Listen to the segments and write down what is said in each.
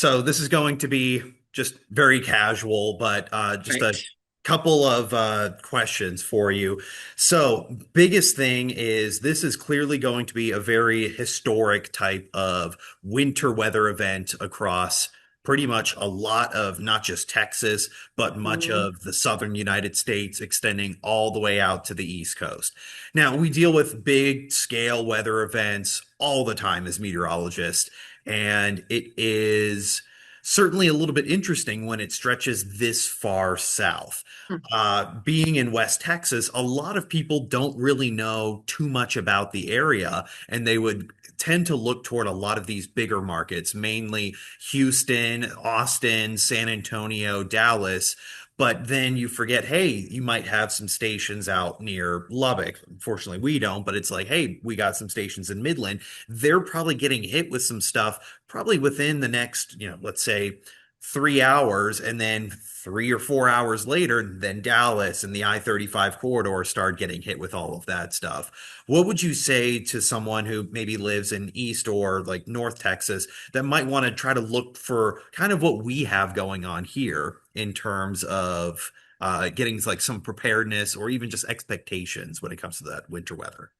So this is going to be just very casual, but just Right. a couple of questions for you. So, biggest thing is this is clearly going to be a very historic type of winter weather event across pretty much a lot of not just Texas, but much Mhm. of the southern United States, extending all the way out to the East Coast. Now, we deal with big scale weather events all the time as meteorologists. And it is certainly a little bit interesting when it stretches this far south. Being in West Texas, a lot of people don't really know too much about the area, and they would tend to look toward a lot of these bigger markets, mainly Houston, Austin, San Antonio, Dallas. But then you forget, hey, you might have some stations out near Lubbock. Unfortunately, we don't, but it's like, hey, we got some stations in Midland. They're probably getting hit with some stuff probably within the next, let's say 3 hours, and then 3 or 4 hours later, then Dallas and the I-35 corridor start getting hit with all of that stuff. What would you say to someone who maybe lives in East or like North Texas that might want to try to look for kind of what we have going on here in terms of getting like some preparedness or even just expectations when it comes to that winter weather?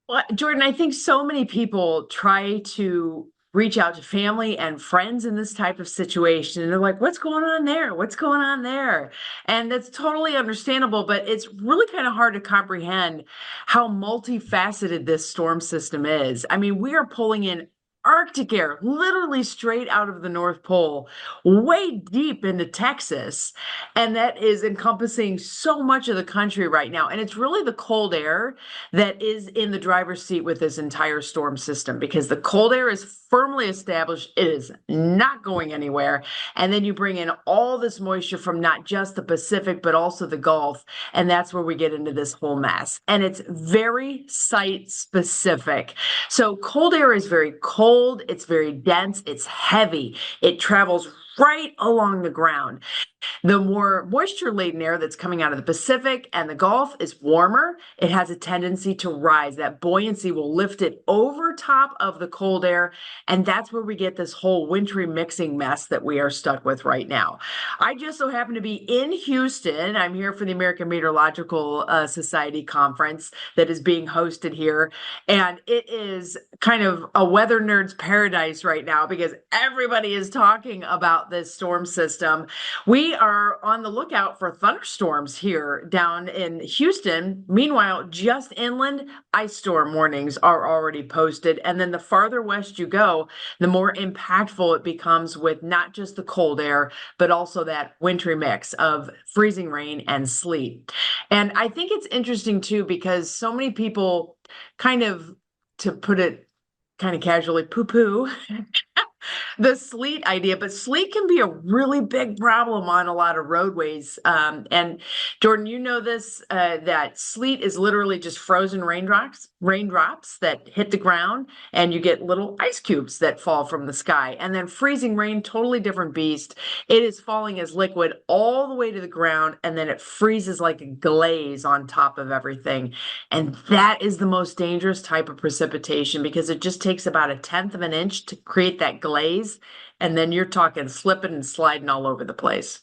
Well, Jordan, I think so many people try to reach out to family and friends in this type of situation. And they're like, what's going on there? What's going on there? And that's totally understandable, but it's really kind of hard to comprehend how multifaceted this storm system is. I mean, we are pulling in Arctic air, literally straight out of the North Pole, way deep into Texas. And that is encompassing so much of the country right now. And it's really the cold air that is in the driver's seat with this entire storm system because the cold air is firmly established. It is not going anywhere. And then you bring in all this moisture from not just the Pacific, but also the Gulf. And that's where we get into this whole mess. And it's very site specific. So cold air is very cold, it's very dense, it's heavy, it travels right along the ground. The more moisture laden air that's coming out of the Pacific and the Gulf is warmer. It has a tendency to rise. That buoyancy will lift it over top of the cold air. And that's where we get this whole wintry mixing mess that we are stuck with right now. I just so happen to be in Houston. I'm here for the American Meteorological Society conference that is being hosted here. And it is kind of a weather nerd's paradise right now because everybody is talking about this storm system. We are on the lookout for thunderstorms here down in Houston. Meanwhile, just inland, ice storm warnings are already posted. And then the farther west you go, the more impactful it becomes with not just the cold air, but also that wintry mix of freezing rain and sleet. And I think it's interesting too, because so many people kind of, to put it kind of casually, poo poo the sleet idea, but sleet can be a really big problem on a lot of roadways. And Jordan, you know this, that sleet is literally just frozen raindrops that hit the ground, and you get little ice cubes that fall from the sky. And then freezing rain, totally different beast. It is falling as liquid all the way to the ground, and then it freezes like a glaze on top of everything. And that is the most dangerous type of precipitation because it just takes about a tenth of an inch to create that glaze. And then you're talking slipping and sliding all over the place.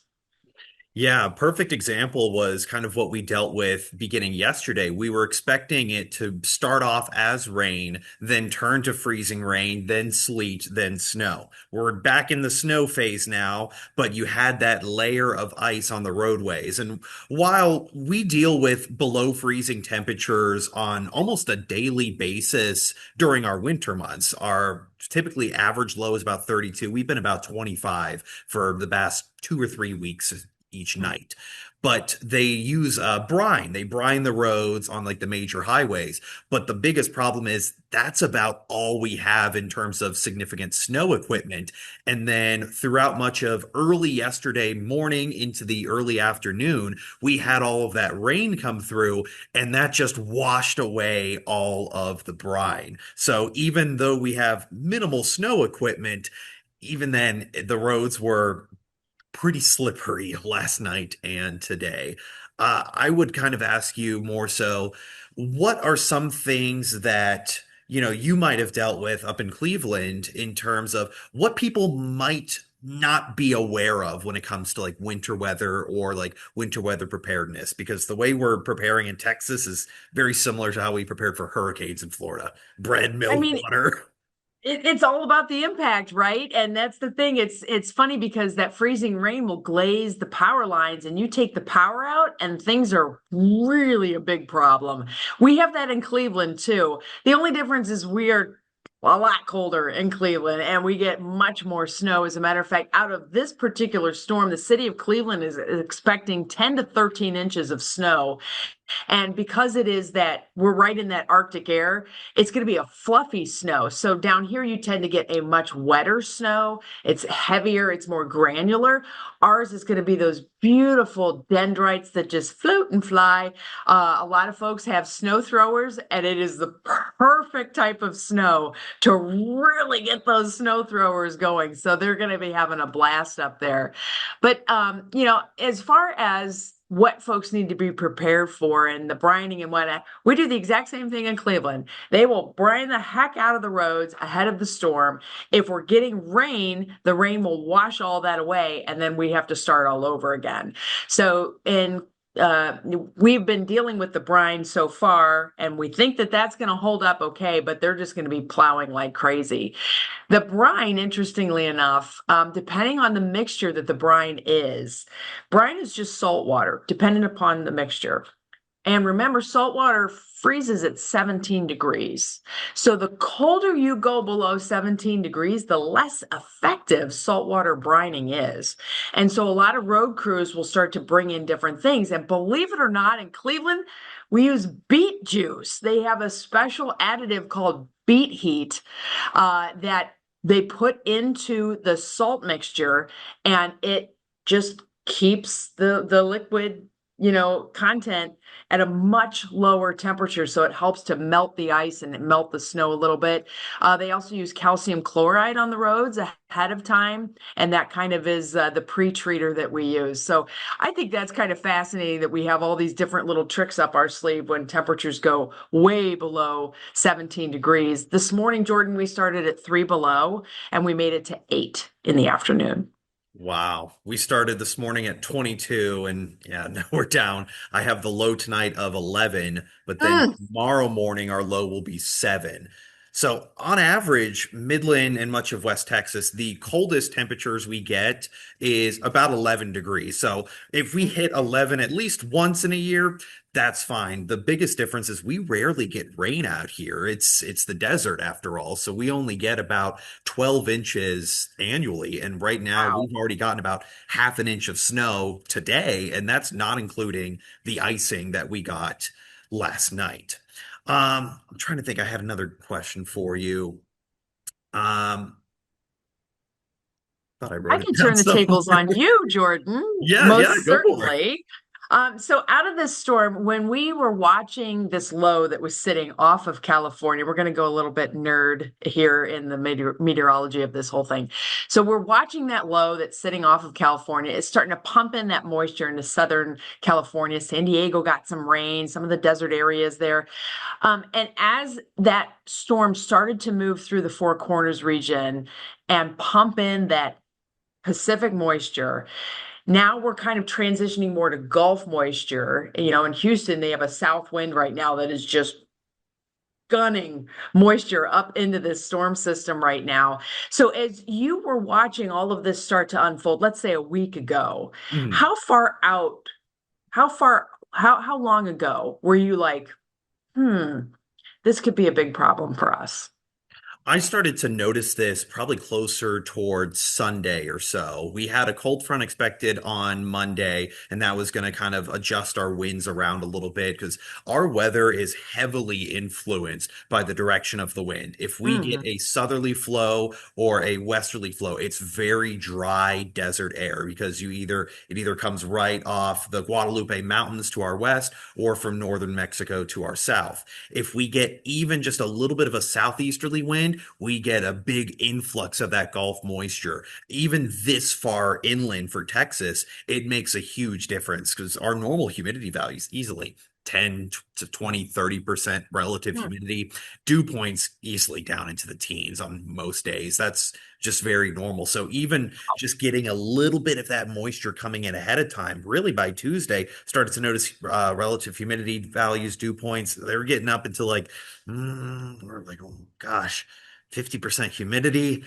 Yeah, perfect example was kind of what we dealt with beginning yesterday. We were expecting it to start off as rain, then turn to freezing rain, then sleet, then snow. We're back in the snow phase now, but you had that layer of ice on the roadways. And while we deal with below freezing temperatures on almost a daily basis during our winter months, our typically average low is about 32. We've been about 25 for the past 2 or 3 weeks each night. But they use brine. They brine the roads on like the major highways. But the biggest problem is that's about all we have in terms of significant snow equipment. And then throughout much of early yesterday morning into the early afternoon, we had all of that rain come through, and that just washed away all of the brine. So even though we have minimal snow equipment, even then the roads were pretty slippery last night and today. I would kind of ask you more so, what are some things that, you might have dealt with up in Cleveland in terms of what people might not be aware of when it comes to like winter weather or like winter weather preparedness? Because the way we're preparing in Texas is very similar to how we prepared for hurricanes in Florida. Bread, I milk, mean, water. it's all about the impact, right? And that's the thing. It's funny because that freezing rain will glaze the power lines, and you take the power out, and things are really a big problem. We have that in Cleveland too. The only difference is we are a lot colder in Cleveland, and we get much more snow. As a matter of fact, out of this particular storm, the city of Cleveland is expecting 10 to 13 inches of snow. And because it is that we're right in that Arctic air, it's going to be a fluffy snow. So down here, you tend to get a much wetter snow. It's heavier, it's more granular. Ours is going to be those beautiful dendrites that just float and fly. A lot of folks have snow throwers, and it is the perfect type of snow to really get those snow throwers going. So they're going to be having a blast up there. But as far as what folks need to be prepared for and the brining and whatnot, we do the exact same thing in Cleveland. They will brine the heck out of the roads ahead of the storm. If we're getting rain, the rain will wash all that away, and then we have to start all over again. So uh, we've been dealing with the brine so far, and we think that that's going to hold up okay, but they're just going to be plowing like crazy. The brine, interestingly enough, depending on the mixture that the brine is just salt water, dependent upon the mixture. And remember, salt water freezes at 17 degrees. So the colder you go below 17 degrees, the less effective saltwater brining is. And so a lot of road crews will start to bring in different things. And believe it or not, in Cleveland, we use beet juice. They have a special additive called beet heat that they put into the salt mixture, and it just keeps the liquid content at a much lower temperature, so it helps to melt the ice and melt the snow a little bit. They also use calcium chloride on the roads ahead of time, and that kind of is the pre-treater that we use. So I think that's kind of fascinating that we have all these different little tricks up our sleeve when temperatures go way below 17 degrees. This morning, Jordan, we started at 3 below, and we made it to 8 in the afternoon. Wow. We started this morning at 22 and yeah, now we're down. I have the low tonight of 11, but then Mm. tomorrow morning our low will be 7. So on average, Midland and much of West Texas, the coldest temperatures we get is about 11 degrees. So if we hit 11 at least once in a year, that's fine. The biggest difference is we rarely get rain out here. It's the desert after all. So we only get about 12 inches annually. And right now, Wow. we've already gotten about half an inch of snow today, and that's not including the icing that we got last night. I'm trying to think. I had another question for you. Um, thought I I wrote it can down turn the tables on somewhere. you, Jordan, Yeah, most go for it. certainly. So out of this storm, when we were watching this low that was sitting off of California, we're going to go a little bit nerd here in the meteorology of this whole thing. So we're watching that low that's sitting off of California. It's starting to pump in that moisture into Southern California. San Diego got some rain, some of the desert areas there. And as that storm started to move through the Four Corners region and pump in that Pacific moisture. Now we're kind of transitioning more to Gulf moisture. In Houston, they have a south wind right now that is just gunning moisture up into this storm system right now. So as you were watching all of this start to unfold, let's say a week ago, Mhm. how far out, how long ago were you like, hmm, this could be a big problem for us? I started to notice this probably closer towards Sunday or so. We had a cold front expected on Monday, and that was going to kind of adjust our winds around a little bit because our weather is heavily influenced by the direction of the wind. If we get Mhm. a southerly flow or a westerly flow, it's very dry desert air because it either comes right off the Guadalupe Mountains to our west or from northern Mexico to our south. If we get even just a little bit of a southeasterly wind, we get a big influx of that Gulf moisture. Even this far inland for Texas, it makes a huge difference because our normal humidity values easily 10 to 20, 30% relative humidity. Dew points easily down into the teens on most days. That's just very normal. So even just getting a little bit of that moisture coming in ahead of time, really by Tuesday, started to notice relative humidity values, dew points. They were getting up into like, we're like, oh gosh, 50% humidity.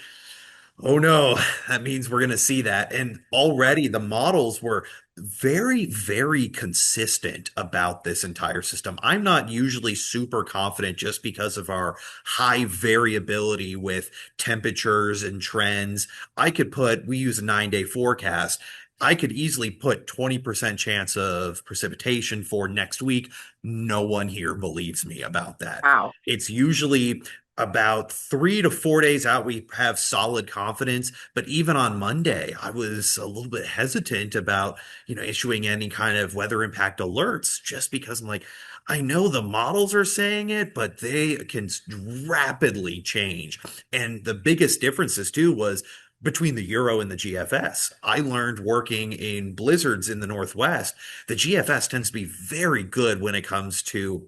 Oh no, that means we're going to see that. And already the models were very, very consistent about this entire system. I'm not usually super confident just because of our high variability with temperatures and trends. We use a 9-day forecast. I could easily put 20% chance of precipitation for next week. No one here believes me about that. Wow. It's usually about 3 to 4 days out, we have solid confidence. But even on Monday, I was a little bit hesitant about, issuing any kind of weather impact alerts just because I'm like, I know the models are saying it, but they can rapidly change. And the biggest differences too was between the Euro and the GFS. I learned working in blizzards in the Northwest, the GFS tends to be very good when it comes to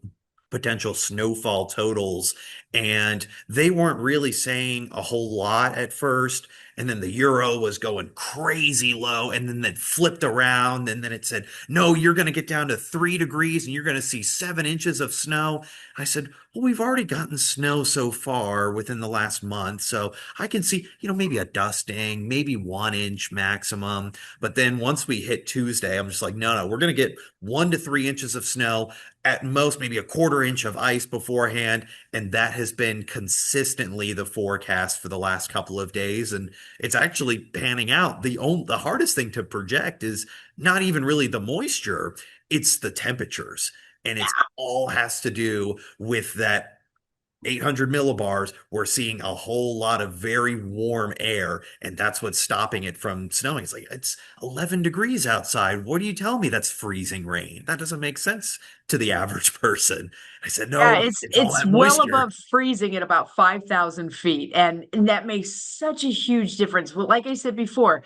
potential snowfall totals, and they weren't really saying a whole lot at first. And then the euro was going crazy low, and then it flipped around, and then it said, no, you're going to get down to 3 degrees and you're going to see 7 inches of snow. I said, well, we've already gotten snow so far within the last month, so I can see, maybe a dusting, maybe 1 inch maximum. But then once we hit Tuesday, I'm just like, no, no, we're going to get 1 to 3 inches of snow, at most maybe a quarter inch of ice beforehand. And that has been consistently the forecast for the last couple of days. And it's actually panning out. The hardest thing to project is not even really the moisture, it's the temperatures. And it's all has to do with that 800 millibars. We're seeing a whole lot of very warm air, and that's what's stopping it from snowing. It's like, it's 11 degrees outside. What do you tell me that's freezing rain? That doesn't make sense to the average person. I said, Yeah, no, it's it's all it's that well moisture. above freezing at about 5,000 feet, and that makes such a huge difference. Well, like I said before,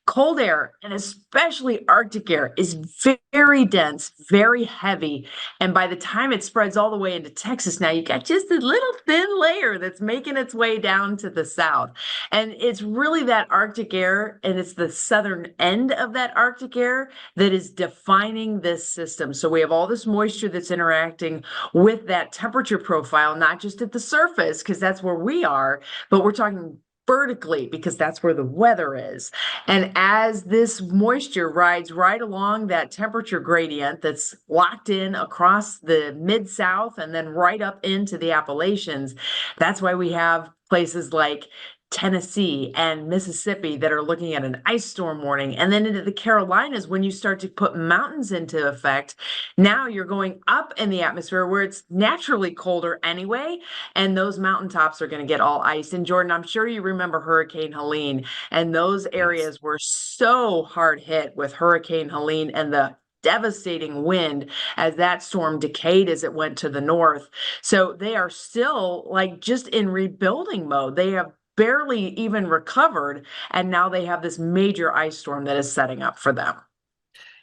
cold air, and especially Arctic air, is very dense, very heavy. And by the time it spreads all the way into Texas, now you got just a little thin layer that's making its way down to the south. And it's really that Arctic air, and it's the southern end of that Arctic air that is defining this system. So we have all this moisture that's interacting with that temperature profile, not just at the surface, because that's where we are, but we're talking vertically because that's where the weather is. And as this moisture rides right along that temperature gradient that's locked in across the mid South and then right up into the Appalachians, that's why we have places like Tennessee and Mississippi that are looking at an ice storm warning. And then into the Carolinas, when you start to put mountains into effect, now you're going up in the atmosphere where it's naturally colder anyway, and those mountaintops are going to get all iced. And Jordan, I'm sure you remember Hurricane Helene, and those Yes. areas were so hard hit with Hurricane Helene and the devastating wind as that storm decayed as it went to the north. So they are still like just in rebuilding mode. They have barely even recovered, and now they have this major ice storm that is setting up for them.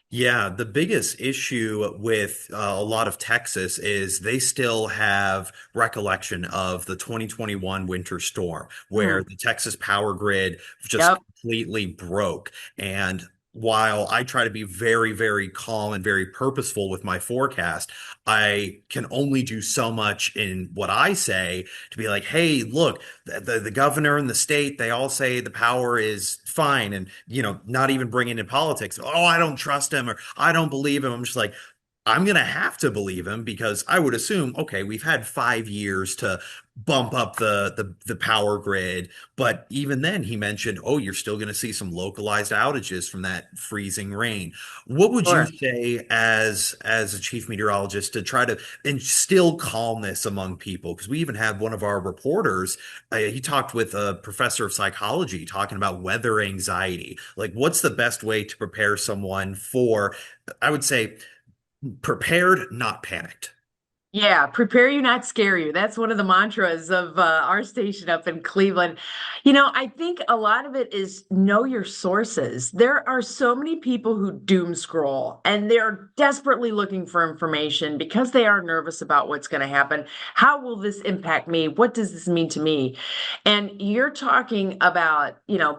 Yeah, the biggest issue with a lot of Texas is they still have recollection of the 2021 winter storm where Mm, the Texas power grid just yep. completely broke. And while I try to be very, very calm and very purposeful with my forecast, I can only do so much in what I say to be like, hey, look, the governor and the state, they all say the power is fine, and not even bringing in politics. Oh, I don't trust him, or I don't believe him. I'm just like, I'm gonna have to believe him because I would assume, okay, we've had 5 years to bump up the power grid. But even then he mentioned, oh, you're still gonna see some localized outages from that freezing rain. What would you Sure. say as a chief meteorologist to try to instill calmness among people? Because we even had one of our reporters, he talked with a professor of psychology talking about weather anxiety. Like, what's the best way to prepare someone for, I would say, prepared, not panicked? Yeah, prepare you, not scare you. That's one of the mantras of our station up in Cleveland. I think a lot of it is know your sources. There are so many people who doom scroll and they're desperately looking for information because they are nervous about what's going to happen. How will this impact me? What does this mean to me? And you're talking about,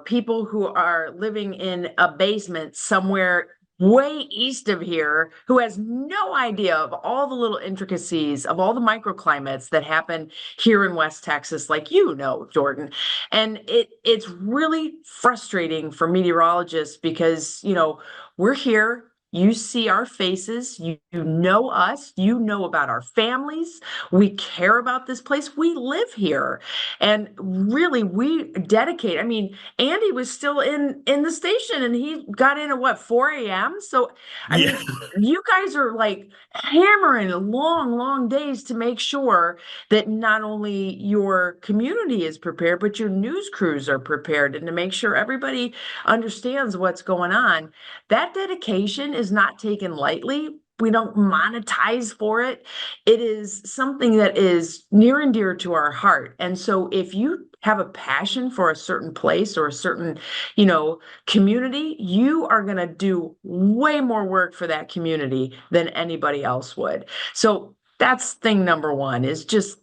people who are living in a basement somewhere way east of here who has no idea of all the little intricacies of all the microclimates that happen here in West Texas, like Jordan. And it's really frustrating for meteorologists because, we're here. You see our faces, you know us, you know about our families. We care about this place. We live here. And really, we dedicate. I mean, Andy was still in the station and he got in at what, 4 a.m. So I Yeah. mean, you guys are like hammering long, long days to make sure that not only your community is prepared, but your news crews are prepared and to make sure everybody understands what's going on. That dedication is not taken lightly. We don't monetize for it. It is something that is near and dear to our heart. And so if you have a passion for a certain place or a certain, you know, community, you are going to do way more work for that community than anybody else would. So that's thing number one is just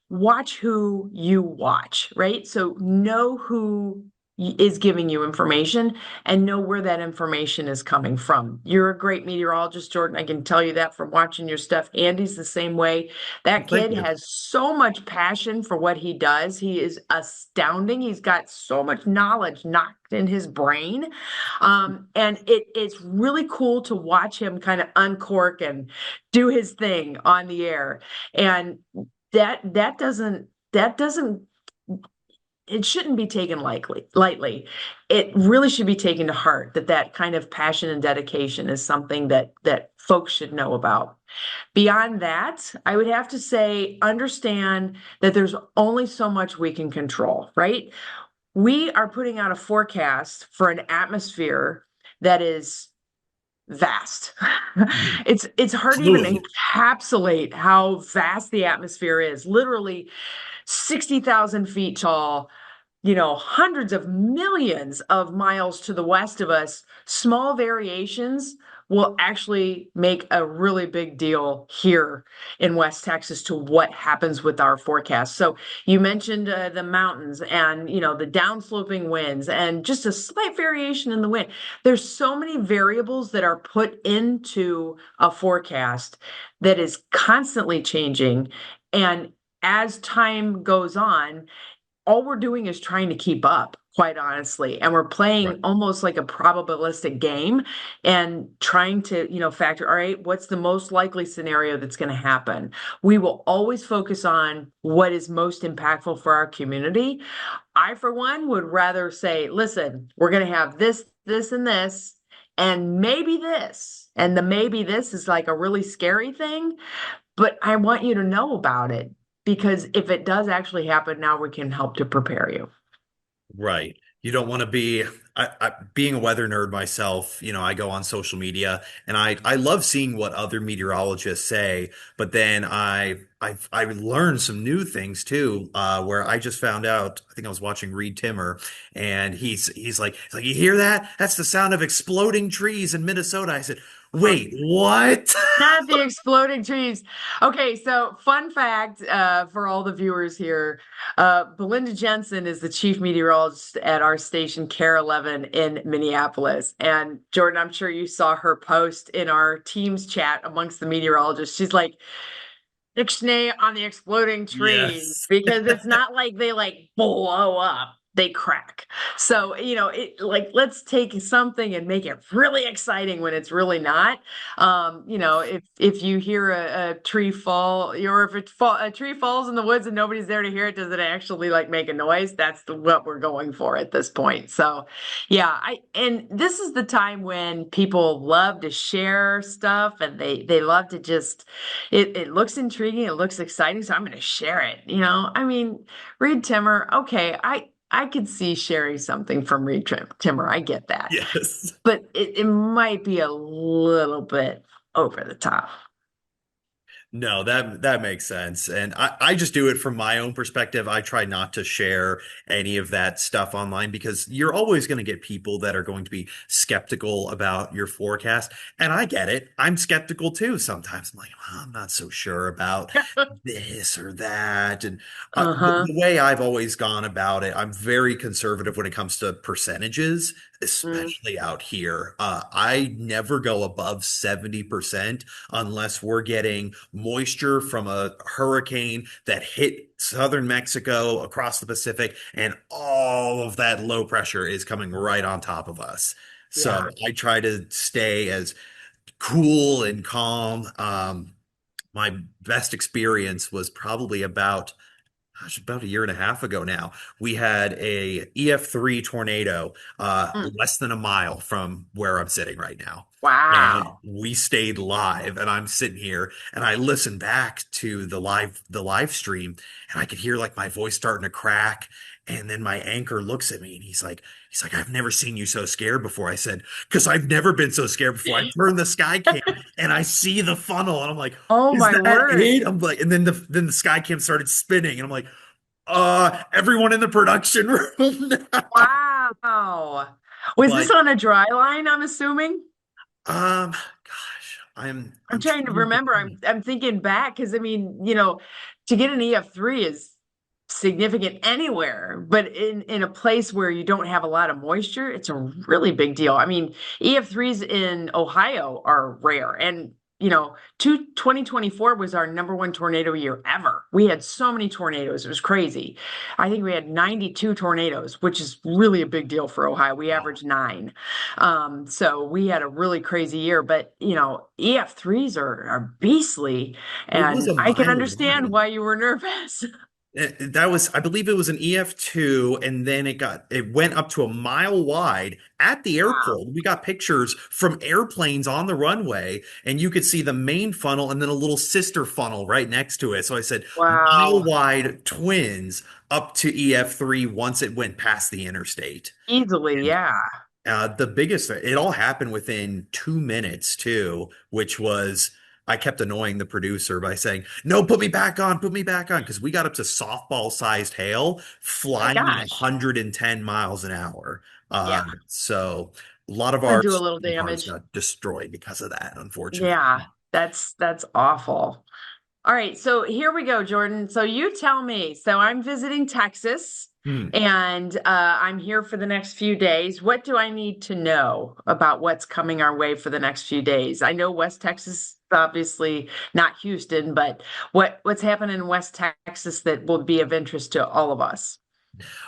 watch who you watch, right? So know who is giving you information and know where that information is coming from. You're a great meteorologist, Jordan. I can tell you that from watching your stuff. Andy's the same way. Well, That thank kid you. has so much passion for what he does. He is astounding. He's got so much knowledge knocked in his brain. And it's really cool to watch him kind of uncork and do his thing on the air. And that doesn't it shouldn't be taken lightly. It really should be taken to heart that that kind of passion and dedication is something that folks should know about. Beyond that, I would have to say understand that there's only so much we can control, right? We are putting out a forecast for an atmosphere that is vast. Mhm. It's hard to even Absolutely. encapsulate how vast the atmosphere is. Literally 60,000 feet tall, hundreds of millions of miles to the west of us, small variations will actually make a really big deal here in West Texas to what happens with our forecast. So you mentioned the mountains and the downsloping winds and just a slight variation in the wind. There's so many variables that are put into a forecast that is constantly changing. And as time goes on, all we're doing is trying to keep up, quite honestly. And we're Right. playing almost like a probabilistic game and trying to, factor, all right, what's the most likely scenario that's going to happen? We will always focus on what is most impactful for our community. I, for one, would rather say, listen, we're going to have this, this, and this, and maybe this. And the maybe this is like a really scary thing, but I want you to know about it because if it does actually happen, now we can help to prepare you. Right. You don't want to be, being a weather nerd myself, I go on social media and I love seeing what other meteorologists say, but then I learned some new things too, where I just found out, I think I was watching Reed Timmer and he's like, you hear that? That's the sound of exploding trees in Minnesota. I said, wait, what? Not the exploding trees. Okay, so fun fact for all the viewers here. Belinda Jensen is the chief meteorologist at our station, Care 11 in Minneapolis. And Jordan, I'm sure you saw her post in our Teams chat amongst the meteorologists. She's like, Ixnay on the exploding trees Yes. because it's not like they like blow up, they crack. So, it like let's take something and make it really exciting when it's really not. If you hear a tree fall, or if a tree falls in the woods and nobody's there to hear it, does it actually like make a noise? That's what we're going for at this point. So, yeah, and this is the time when people love to share stuff and they love to just it looks intriguing, it looks exciting, so I'm going to share it. I mean, Reed Timmer, okay, I could see sharing something from Timmer. I get that. Yes. But it might be a little bit over the top. No, that makes sense. And I just do it from my own perspective. I try not to share any of that stuff online because you're always going to get people that are going to be skeptical about your forecast. And I get it. I'm skeptical too sometimes. I'm like, well, I'm not so sure about this or that. And Uh-huh. the way I've always gone about it, I'm very conservative when it comes to percentages, Mm, especially out here. I never go above 70% unless we're getting moisture from a hurricane that hit southern Mexico across the Pacific, and all of that low pressure is coming right on top of us. yeah. So I try to stay as cool and calm. My best experience was probably about a year and a half ago now. We had a EF3 tornado Mm, less than a mile from where I'm sitting right now. And wow. we stayed live, and I'm sitting here and I listen back to the live stream, and I could hear like my voice starting to crack. And then my anchor looks at me and he's like, I've never seen you so scared before. I said, because I've never been so scared before. I turn the sky cam and I see the funnel, and I'm like, Oh is my that word. it? I'm like, and then the sky cam started spinning, and I'm like, everyone in the production room now. Wow. Was this But on a dry line, I'm assuming? gosh, I'm I'm trying to trying to remember. think. I'm thinking back because I mean, to get an EF3 is significant anywhere, but in a place where you don't have a lot of moisture, it's a really big deal. I mean, EF3s in Ohio are rare, and 2024 was our number one tornado year ever. We had so many tornadoes. It was crazy. I think we had 92 tornadoes, which is really a big deal for Ohio. We Wow. averaged nine. So we had a really crazy year, but EF3s are beastly, It was and a I can mile understand wide. why you were nervous. That was, I believe it was an EF2, and then it went up to a mile wide at the Wow. airport. We got pictures from airplanes on the runway, and you could see the main funnel and then a little sister funnel right next to it. So I said, mile Wow. wide twins up to EF3 once it went past the interstate. Easily, yeah. The biggest, it all happened within 2 minutes too, which was, I kept annoying the producer by saying, no, put me back on, because we got up to softball sized hail My flying at gosh. 110 miles an hour. Yeah. So a lot of Gonna our do a little cars damage. got destroyed because of that, unfortunately. Yeah. That's awful. All right, so here we go, Jordan. So you tell me. So I'm visiting Texas Hmm. and I'm here for the next few days. What do I need to know about what's coming our way for the next few days? I know West Texas, obviously not Houston, but what's happening in West Texas that will be of interest to all of us?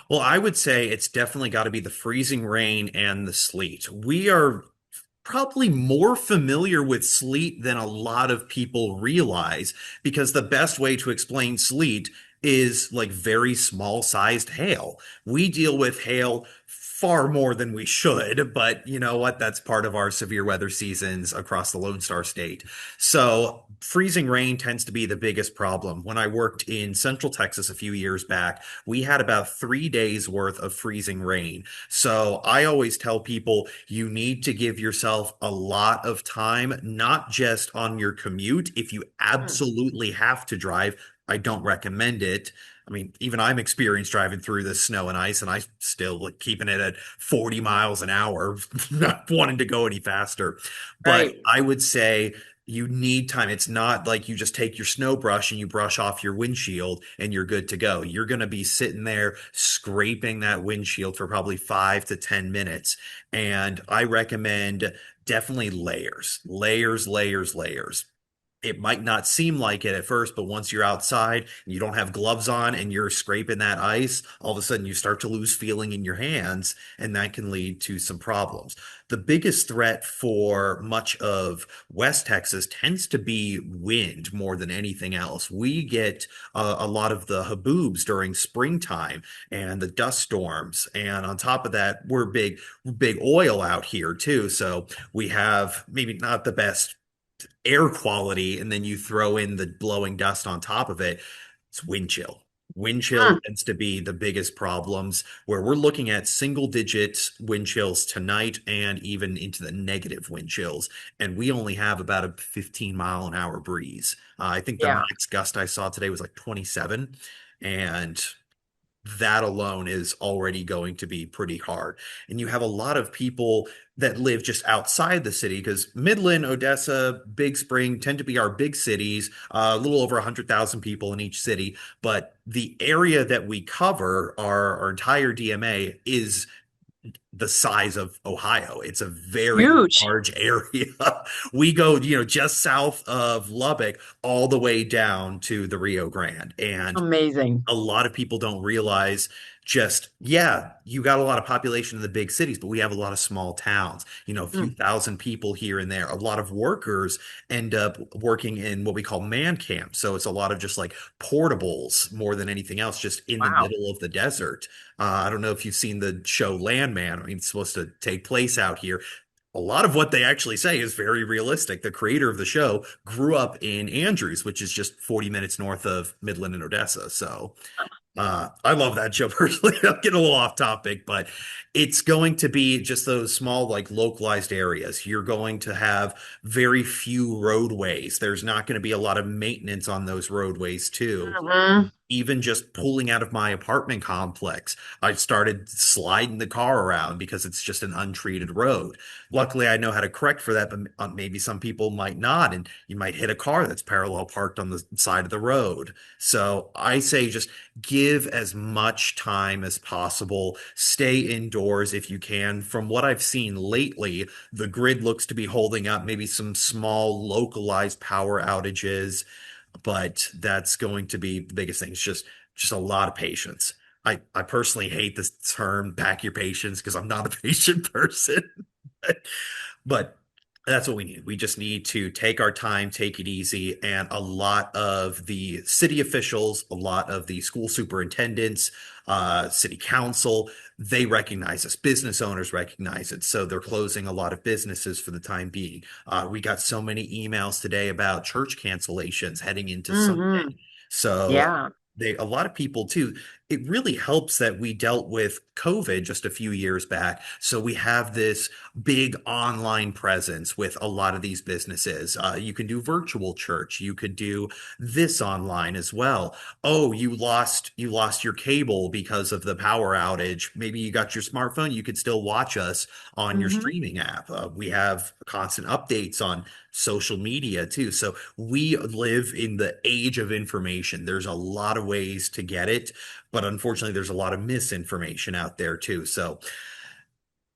Well, I would say it's definitely got to be the freezing rain and the sleet. We are probably more familiar with sleet than a lot of people realize, because the best way to explain sleet is like very small sized hail. We deal with hail far more than we should, but you know what? That's part of our severe weather seasons across the Lone Star State. So freezing rain tends to be the biggest problem. When I worked in Central Texas a few years back, we had about 3 days worth of freezing rain. So I always tell people you need to give yourself a lot of time, not just on your commute. If you Hmm, absolutely have to drive, I don't recommend it. I mean, even I'm experienced driving through this snow and ice, and I still like keeping it at 40 miles an hour, not wanting to go any faster. But right. I would say you need time. It's not like you just take your snow brush and you brush off your windshield and you're good to go. You're going to be sitting there scraping that windshield for probably 5 to 10 minutes. And I recommend definitely layers, layers, layers, layers. It might not seem like it at first, but once you're outside and you don't have gloves on and you're scraping that ice, all of a sudden you start to lose feeling in your hands, and that can lead to some problems. The biggest threat for much of West Texas tends to be wind more than anything else. We get a lot of the haboobs during springtime and the dust storms. And on top of that, we're big oil out here too. So we have maybe not the best air quality, and then you throw in the blowing dust on top of it. It's wind chill. Wind chill Mm. tends to be the biggest problems where we're looking at single digit wind chills tonight and even into the negative wind chills. And we only have about a 15-mile-an-hour breeze. I think the Yeah. max gust I saw today was like 27. And that alone is already going to be pretty hard. And you have a lot of people that live just outside the city because Midland, Odessa, Big Spring tend to be our big cities, a little over 100,000 people in each city. But the area that we cover, our entire DMA, is the size of Ohio. It's a very Huge. large area. We go, just south of Lubbock all the way down to the Rio Grande. And Amazing. a lot of people don't realize just, yeah, you got a lot of population in the big cities, but we have a lot of small towns, a few Mm. thousand people here and there. A lot of workers end up working in what we call man camps. So it's a lot of just like portables more than anything else, just in the Wow. middle of the desert. I don't know if you've seen the show Landman. I mean, it's supposed to take place out here. A lot of what they actually say is very realistic. The creator of the show grew up in Andrews, which is just 40 minutes north of Midland and Odessa. So I love that show personally. I'm getting a little off topic, but it's going to be just those small, like localized areas. You're going to have very few roadways. There's not going to be a lot of maintenance on those roadways, too. Hmm. Even just pulling out of my apartment complex, I started sliding the car around because it's just an untreated road. Luckily, I know how to correct for that, but maybe some people might not, and you might hit a car that's parallel parked on the side of the road. So I say just give as much time as possible. Stay indoors if you can. From what I've seen lately, the grid looks to be holding up, maybe some small localized power outages, but that's going to be the biggest thing. It's just a lot of patience. I personally hate this term, pack your patience, because I'm not a patient person. But that's what we need. We just need to take our time, take it easy. And a lot of the city officials, a lot of the school superintendents, city council, they recognize this. Business owners recognize it. So they're closing a lot of businesses for the time being. We got so many emails today about church cancellations heading into Sunday. Hmm. So Yeah. a lot of people too, it really helps that we dealt with COVID just a few years back. So we have this big online presence with a lot of these businesses. You can do virtual church. You could do this online as well. Oh, you lost your cable because of the power outage. Maybe you got your smartphone. You could still watch us on your Hmm. streaming app. We have constant updates on social media too. So we live in the age of information. There's a lot of ways to get it, but unfortunately, there's a lot of misinformation out there too. So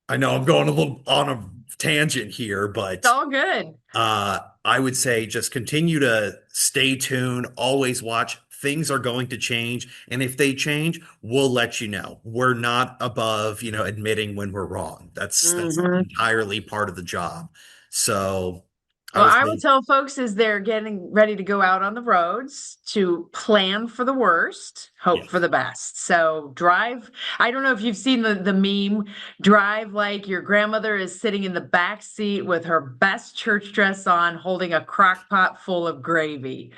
I know I'm going a little on a tangent here, It's but all good. I would say just continue to stay tuned, always watch. Things are going to change, and if they change, we'll let you know. We're not above, admitting when we're wrong. That's Hmm. entirely part of the job. So I Well, would I will say, tell folks as they're getting ready to go out on the roads to plan for the worst, hope for yes. the best. So drive. I don't know if you've seen the meme, drive like your grandmother is sitting in the back seat with her best church dress on, holding a crock pot full of gravy.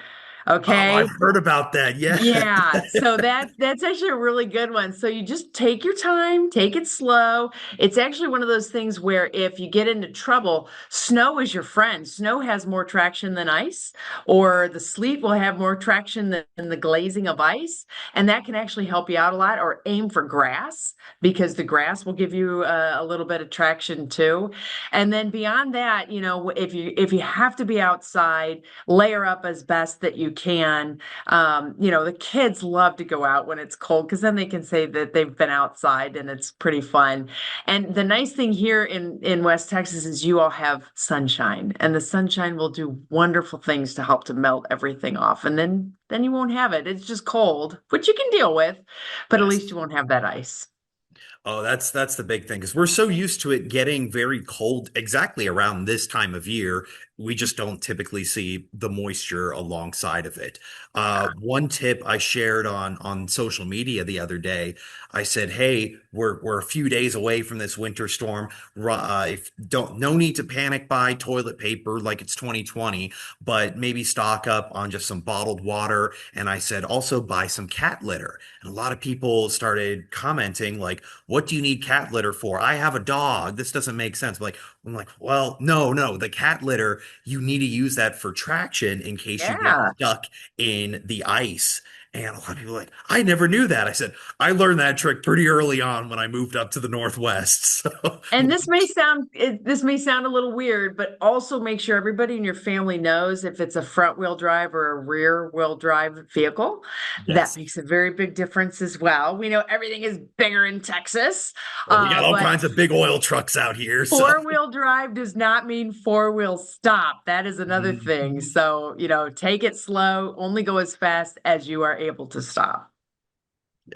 Oh, Okay. I've heard about that. Yeah. Yeah, so that's actually a really good one. So you just take your time, take it slow. It's actually one of those things where if you get into trouble, snow is your friend. Snow has more traction than ice, or the sleet will have more traction than the glazing of ice, and that can actually help you out a lot. Or aim for grass because the grass will give you a little bit of traction too. And then beyond that, if you have to be outside, layer up as best that you can. The kids love to go out when it's cold because then they can say that they've been outside and it's pretty fun. And the nice thing here in West Texas is you all have sunshine, and the sunshine will do wonderful things to help to melt everything off. And then you won't have it. It's just cold, which you can deal with, but at least Yes. you won't have that ice. Oh, that's the big thing because we're so used to it getting very cold exactly around this time of year. we just don't typically see the moisture alongside of it. One tip I shared on social media the other day, I said, "Hey, we're a few days away from this winter storm. If don't no need to panic buy toilet paper like it's 2020, but maybe stock up on just some bottled water." And I said, also buy some cat litter. And a lot of people started commenting like, "What do you need cat litter for? I have a dog. This doesn't make sense." I'm like, well, no, the cat litter, you need to use that for traction in case you get Yeah. stuck in the ice. And a lot of people are like, I never knew that. I said, I learned that trick pretty early on when I moved up to the Northwest. So, And this may sound a little weird, but also make sure everybody in your family knows if it's a front wheel drive or a rear wheel drive vehicle. That yes. makes a very big difference as well. We know everything is bigger in Texas, Well, we got all but kinds of big oil trucks out here. So, four-wheel drive does not mean four-wheel stop. That is another thing. Mhm. So, take it slow, only go as fast as you are able to stop.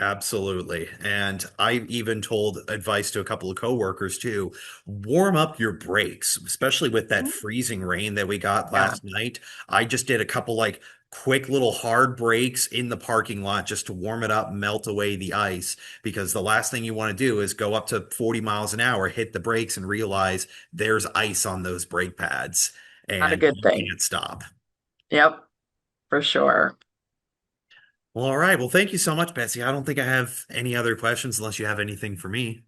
Absolutely. And I even told advice to a couple of coworkers too. Warm up your brakes, especially with that freezing rain that we got Yeah, last night. I just did a couple like quick little hard breaks in the parking lot just to warm it up, melt away the ice, because the last thing you want to do is go up to 40 miles an hour, hit the brakes and realize there's ice on those brake pads not a and good you thing. can't stop. Yep, for sure. Well, all right. Well, thank you so much, Betsy. I don't think I have any other questions unless you have anything for me.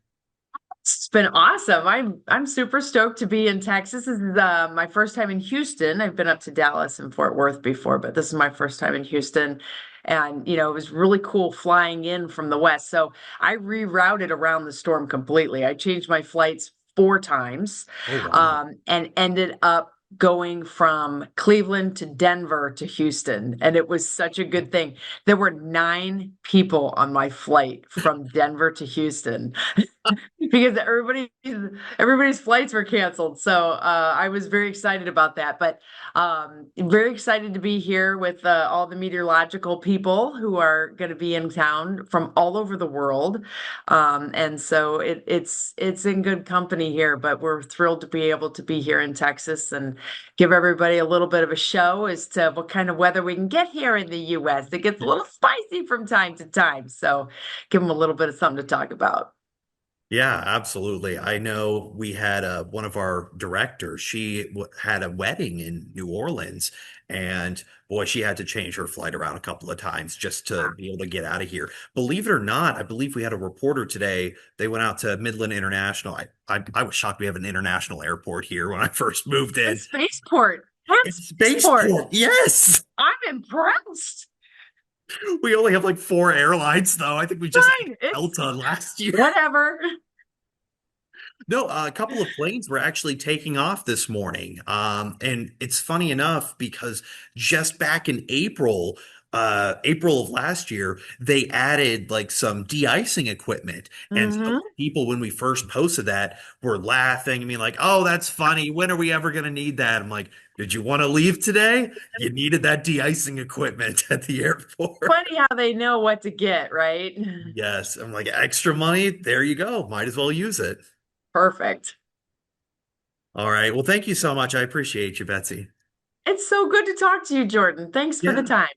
It's been awesome. I'm super stoked to be in Texas. This is my first time in Houston. I've been up to Dallas and Fort Worth before, but this is my first time in Houston. And it was really cool flying in from the west. So I rerouted around the storm completely. I changed my flights 4 times, Oh, wow. and ended up going from Cleveland to Denver to Houston. And it was such a good thing. There were 9 people on my flight from Denver to Houston because everybody's flights were canceled. So I was very excited about that. But very excited to be here with all the meteorological people who are going to be in town from all over the world. And so it's in good company here. But we're thrilled to be able to be here in Texas and give everybody a little bit of a show as to what kind of weather we can get here in the U.S. It gets a little spicy from time to time. So give them a little bit of something to talk about. Yeah, absolutely. I know we had one of our directors. She had a wedding in New Orleans, and boy, she had to change her flight around a couple of times just to be able to get out of here. Believe it or not, I believe we had a reporter today. They went out to Midland International. I was shocked we have an international airport here when I first moved A in. spaceport. Have It's spaceport. spaceport. Yes. I'm impressed. We only have like four airlines, though. I think we just Fine. added It's Delta last year. whatever. No, a couple of planes were actually taking off this morning. And it's funny enough because just back in April of last year, they added like some de-icing equipment. And so Hmm. people, when we first posted that, were laughing. I mean, like, oh, that's funny. When are we ever going to need that? I'm like, did you want to leave today? You needed that de-icing equipment at the airport. Funny how they know what to get, right? Yes. I'm like, extra money. There you go. Might as well use it. Perfect. All right. Well, thank you so much. I appreciate you, Betsy. It's so good to talk to you, Jordan. Thanks for the Yeah. time.